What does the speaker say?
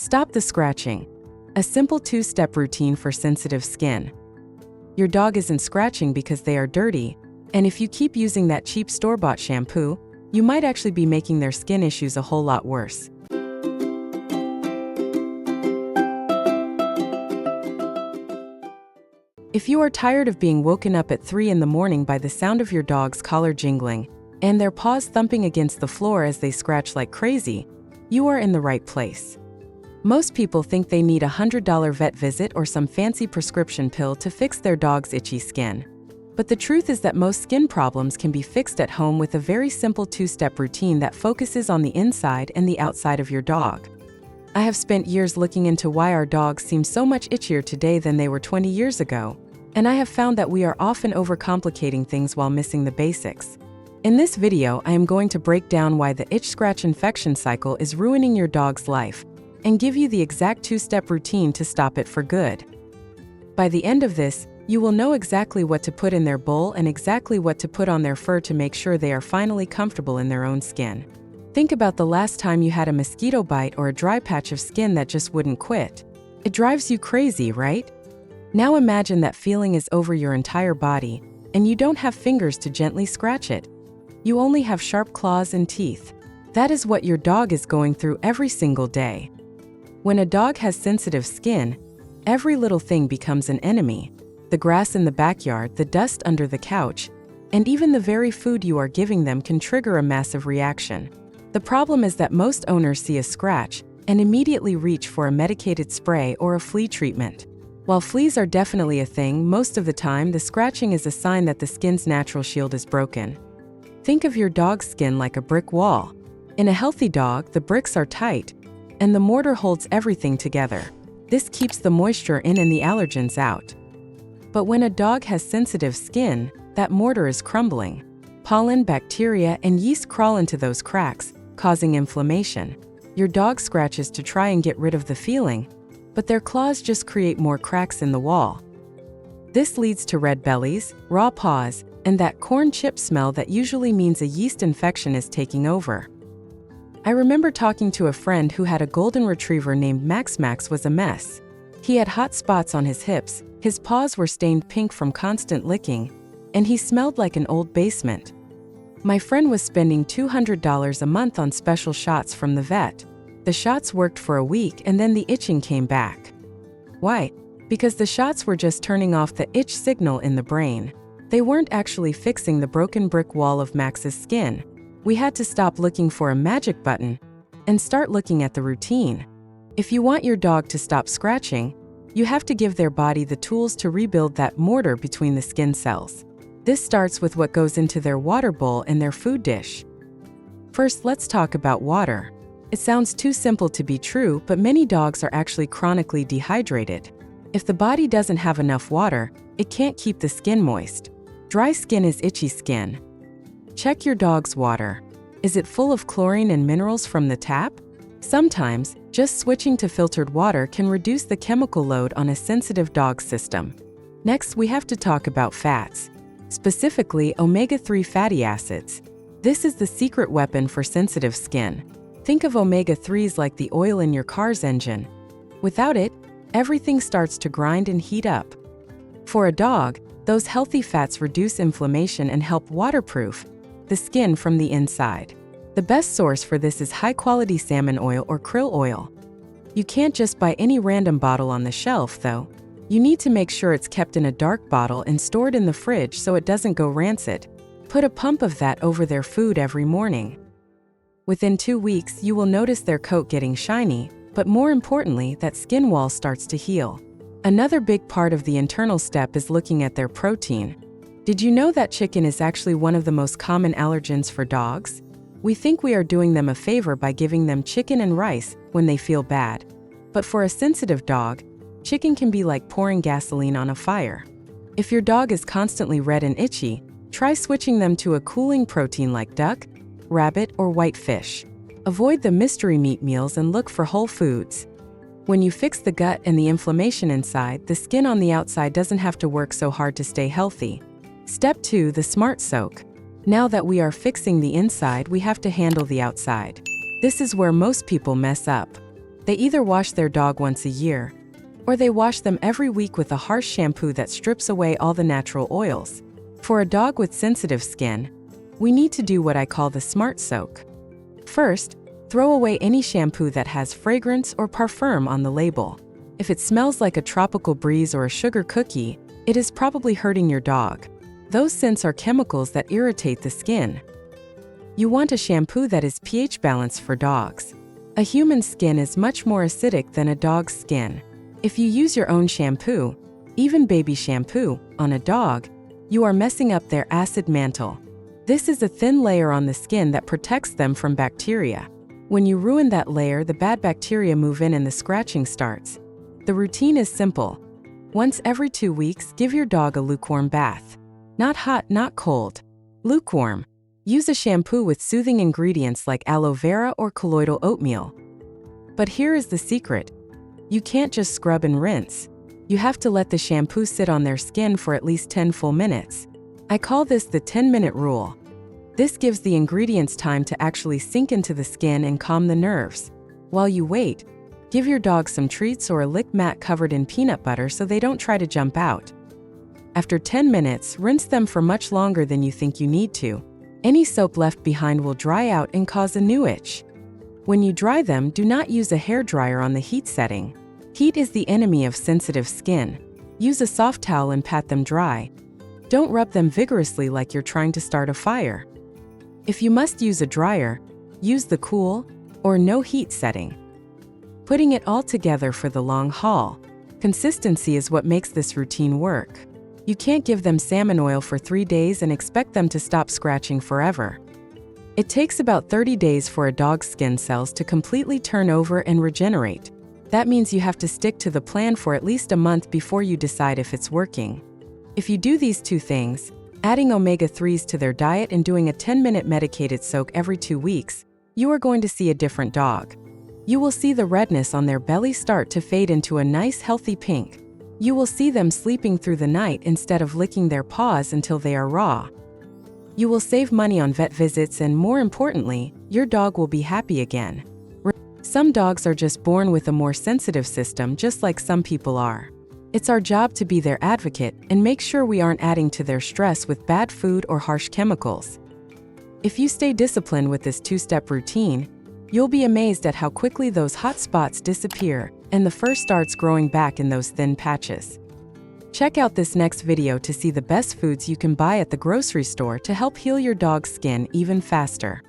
Stop the scratching. A simple two-step routine for sensitive skin. Your dog isn't scratching because they are dirty, and if you keep using that cheap store-bought shampoo, you might actually be making their skin issues a whole lot worse. If you are tired of being woken up at 3 in the morning by the sound of your dog's collar jingling and their paws thumping against the floor as they scratch like crazy, you are in the right place. Most people think they need a $100 vet visit or some fancy prescription pill to fix their dog's itchy skin. But the truth is that most skin problems can be fixed at home with a very simple two-step routine that focuses on the inside and the outside of your dog. I have spent years looking into why our dogs seem so much itchier today than they were 20 years ago, and I have found that we are often overcomplicating things while missing the basics. In this video, I am going to break down why the itch-scratch infection cycle is ruining your dog's life, and give you the exact two-step routine to stop it for good. By the end of this, you will know exactly what to put in their bowl and exactly what to put on their fur to make sure they are finally comfortable in their own skin. Think about the last time you had a mosquito bite or a dry patch of skin that just wouldn't quit. It drives you crazy, right? Now imagine that feeling is over your entire body, and you don't have fingers to gently scratch it. You only have sharp claws and teeth. That is what your dog is going through every single day. When a dog has sensitive skin, every little thing becomes an enemy. The grass in the backyard, the dust under the couch, and even the very food you are giving them can trigger a massive reaction. The problem is that most owners see a scratch and immediately reach for a medicated spray or a flea treatment. While fleas are definitely a thing, most of the time the scratching is a sign that the skin's natural shield is broken. Think of your dog's skin like a brick wall. In a healthy dog, the bricks are tight, and the mortar holds everything together. This keeps the moisture in and the allergens out. But when a dog has sensitive skin, that mortar is crumbling. Pollen, bacteria, and yeast crawl into those cracks, causing inflammation. Your dog scratches to try and get rid of the feeling, but their claws just create more cracks in the wall. This leads to red bellies, raw paws, and that corn chip smell that usually means a yeast infection is taking over. I remember talking to a friend who had a golden retriever named Max. Max was a mess. He had hot spots on his hips, his paws were stained pink from constant licking, and he smelled like an old basement. My friend was spending $200 a month on special shots from the vet. The shots worked for a week and then the itching came back. Why? Because the shots were just turning off the itch signal in the brain. They weren't actually fixing the broken brick wall of Max's skin. We had to stop looking for a magic button and start looking at the routine. If you want your dog to stop scratching, you have to give their body the tools to rebuild that mortar between the skin cells. This starts with what goes into their water bowl and their food dish. First, let's talk about water. It sounds too simple to be true, but many dogs are actually chronically dehydrated. If the body doesn't have enough water, it can't keep the skin moist. Dry skin is itchy skin. Check your dog's water. Is it full of chlorine and minerals from the tap? Sometimes, just switching to filtered water can reduce the chemical load on a sensitive dog system. Next, we have to talk about fats, specifically omega-3 fatty acids. This is the secret weapon for sensitive skin. Think of omega-3s like the oil in your car's engine. Without it, everything starts to grind and heat up. For a dog, those healthy fats reduce inflammation and help waterproof the skin from the inside. The best source for this is high-quality salmon oil or krill oil. You can't just buy any random bottle on the shelf, though. You need to make sure it's kept in a dark bottle and stored in the fridge so it doesn't go rancid. Put a pump of that over their food every morning. Within 2 weeks, you will notice their coat getting shiny, but more importantly, that skin wall starts to heal. Another big part of the internal step is looking at their protein. Did you know that chicken is actually one of the most common allergens for dogs? We think we are doing them a favor by giving them chicken and rice when they feel bad. But for a sensitive dog, chicken can be like pouring gasoline on a fire. If your dog is constantly red and itchy, try switching them to a cooling protein like duck, rabbit, or white fish. Avoid the mystery meat meals and look for whole foods. When you fix the gut and the inflammation inside, the skin on the outside doesn't have to work so hard to stay healthy. Step 2, the smart soak. Now that we are fixing the inside, we have to handle the outside. This is where most people mess up. They either wash their dog once a year, or they wash them every week with a harsh shampoo that strips away all the natural oils. For a dog with sensitive skin, we need to do what I call the smart soak. First, throw away any shampoo that has fragrance or parfum on the label. If it smells like a tropical breeze or a sugar cookie, it is probably hurting your dog. Those scents are chemicals that irritate the skin. You want a shampoo that is pH balanced for dogs. A human skin is much more acidic than a dog's skin. If you use your own shampoo, even baby shampoo, on a dog, you are messing up their acid mantle. This is a thin layer on the skin that protects them from bacteria. When you ruin that layer, the bad bacteria move in and the scratching starts. The routine is simple. Once every 2 weeks, give your dog a lukewarm bath. Not hot, not cold. Lukewarm. Use a shampoo with soothing ingredients like aloe vera or colloidal oatmeal. But here is the secret. You can't just scrub and rinse. You have to let the shampoo sit on their skin for at least 10 full minutes. I call this the 10-minute rule. This gives the ingredients time to actually sink into the skin and calm the nerves. While you wait, give your dog some treats or a lick mat covered in peanut butter so they don't try to jump out. After 10 minutes, rinse them for much longer than you think you need to. Any soap left behind will dry out and cause a new itch. When you dry them, do not use a hairdryer on the heat setting. Heat is the enemy of sensitive skin. Use a soft towel and pat them dry. Don't rub them vigorously like you're trying to start a fire. If you must use a dryer, use the cool or no heat setting. Putting it all together for the long haul. Consistency is what makes this routine work. You can't give them salmon oil for 3 days and expect them to stop scratching forever. It takes about 30 days for a dog's skin cells to completely turn over and regenerate. That means you have to stick to the plan for at least a month before you decide if it's working. If you do these 2 things, adding omega-3s to their diet and doing a 10-minute medicated soak every 2 weeks, you are going to see a different dog. You will see the redness on their belly start to fade into a nice healthy pink. You will see them sleeping through the night instead of licking their paws until they are raw. You will save money on vet visits and, more importantly, your dog will be happy again. Some dogs are just born with a more sensitive system, just like some people are. It's our job to be their advocate and make sure we aren't adding to their stress with bad food or harsh chemicals. If you stay disciplined with this 2-step routine, you'll be amazed at how quickly those hot spots disappear and the fur starts growing back in those thin patches. Check out this next video to see the best foods you can buy at the grocery store to help heal your dog's skin even faster.